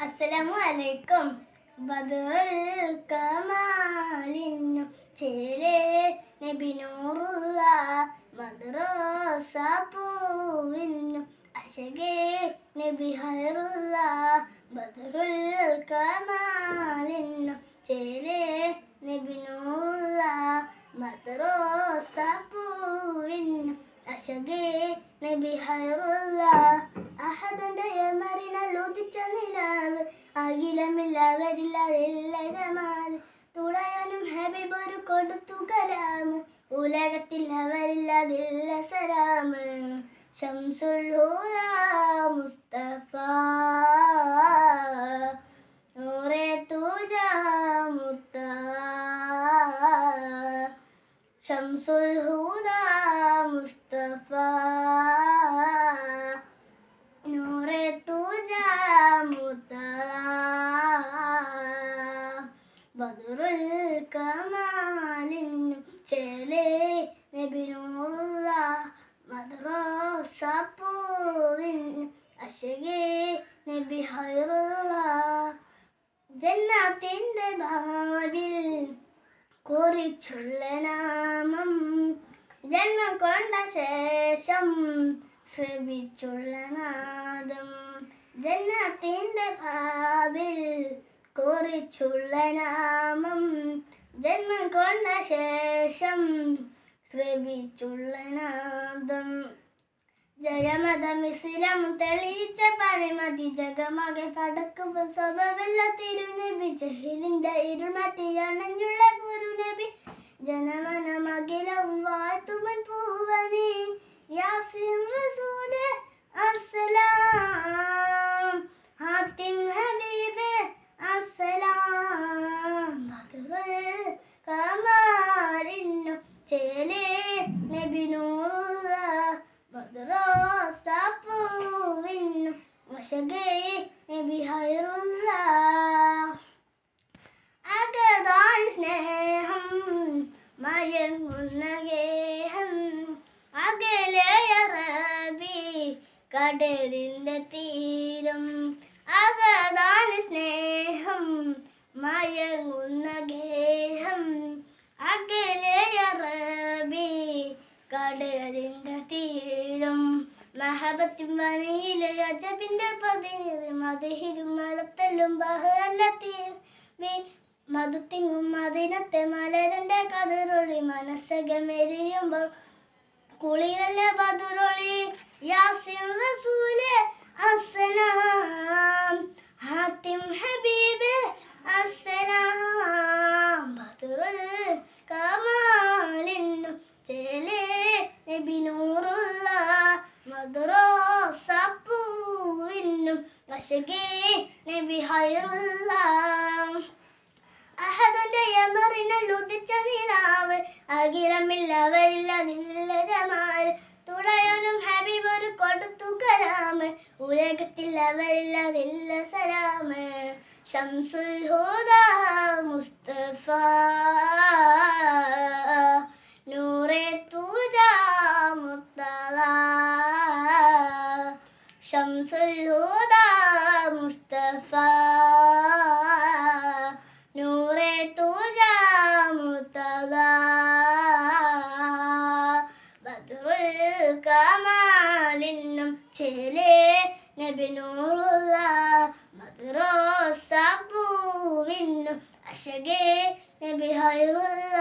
അസ്സലാമു അലൈക്കും. ബദറുൽ കമാലിന്നു ചേരേ നബി നൂറുള്ള മദ്രസ പൂവിന്നു അശകേ നബി ഹൈറുള്ള. ബദറുൽ കമാലിന്നു ചേരേ നബി നൂറുള്ള മദ്രസ പൂവിന്നു അശകേ നബി ഹൈറുള്ള. അഹദന്റെ യമറിനല്ലുദിച്ച നിലാവ് അഖിലമില്ലവരില്ല ജമാല്. തുളയാനും ഹബീബ് ഒരു കൊടുത്തു കലാമ് ഉലകത്തിൽ അവരില്ലതില്ല സലാമ്. ശംസുൽ ഹുദാ മുസ്തഫ നൂറേ തുജാ മുർത്തദാ. ശംസുൽ ഹുദാ മുസ്തഫ നൂറേ തുജാ മുർത്തദാ. ബദറുൽ കമാലിന്നു ചേലേ നബി നൂറുള്ള മദ്രസ പൂവിന്നു അശകേ നബി ഹൈറുള്ള. ജന്നത്തിന്റെ ബാബിൽ കുറിച്ചുള്ള നാമം ജന്മം കൊണ്ട ശേഷം ശ്രവിച്ചുള്ള നാദം. ജന്നത്തിന്റെ ബാബിൽ കുറിച്ചുള്ള നാമം ജന്മം കൊണ്ട ശേഷം ശ്രവിച്ചുള്ള നാദം. ജയമതം ഇസ്ലാം തെളിയിച്ച പരമതി ജഗമകെ പടക്കുക സ്വഭാവല്ല തിരുനബി. ജഹിലിന്റെ ഇരുൾമാറ്റി അണഞ്ഞുള്ള ഗുരുനബി. ജനമനമകിലം വാഴ്ത്തുമൻ പൂവനെ യാസീൻ റസൂലേ അസ്സലാം. ഹാത്തിം ഹബീബേ അസ്സലാം. ബദറുൽ കമാലിന്നു ചേലേ നബി നൂറുള്ള മദ്രസ പൂവിന്നു അശകേ നബി ഹൈറുള്ള. അകതാൽ സ്നേഹം മയങ്ങുന്ന ഗേഹം അകലെയ റബി കടലിന്റെ തീരം. അകതാൽ സ്നേഹം മയങ്ങുന്ന ഗേഹം അകലെയ റബി കടലിന്റെ തീരം. മഹബത്തും വനയിലെ അജബിന്റെ പതിനേറി മതിഹിലും മലത്തല്ലും ബഹലത്തീവി. മധുത്തിങ്ങും മദിനത്തെ മലരന്റെ കതിരൊളി മനസ്സകമെരിയുമ്പോൾ കുളിരല്ല ബദുരൊളി. യാസീൻ റസൂലേ അസ്സലാം. ഹാത്തിം ഹബീബേ അസ്സലാം. ബദറുൽ കമാലിന്നു ചേലേ നബി നൂറുള്ള മദ്രസ പൂവിന്നു അശകേ നബി ഹൈറുള്ള. അഹദന്റെ യമറിനല്ലുദിച്ച നിലാവ് അഖിലമില്ലവരില്ലതില്ല ജമാല്. തുളയാനും ഹബീബ് ഒരു കൊടുത്തു കലാമ് ഉലകത്തിൽ അവരില്ലതില്ല സലാമ്. ശംസുൽ ഹുദാ മുസ്തഫ നൂറേ തുജാ മുർത്തദാ. ശംസുൽ ഹുദാ മുസ്തഫ നൂറേ തുജാ മുർത്തദാ. ബദറുൽ കമാലിന്നും ചേലേ നബി നൂറുള്ള മദ്രസ പൂവിന്നു അശകേ നബി ഹൈറുള്ള.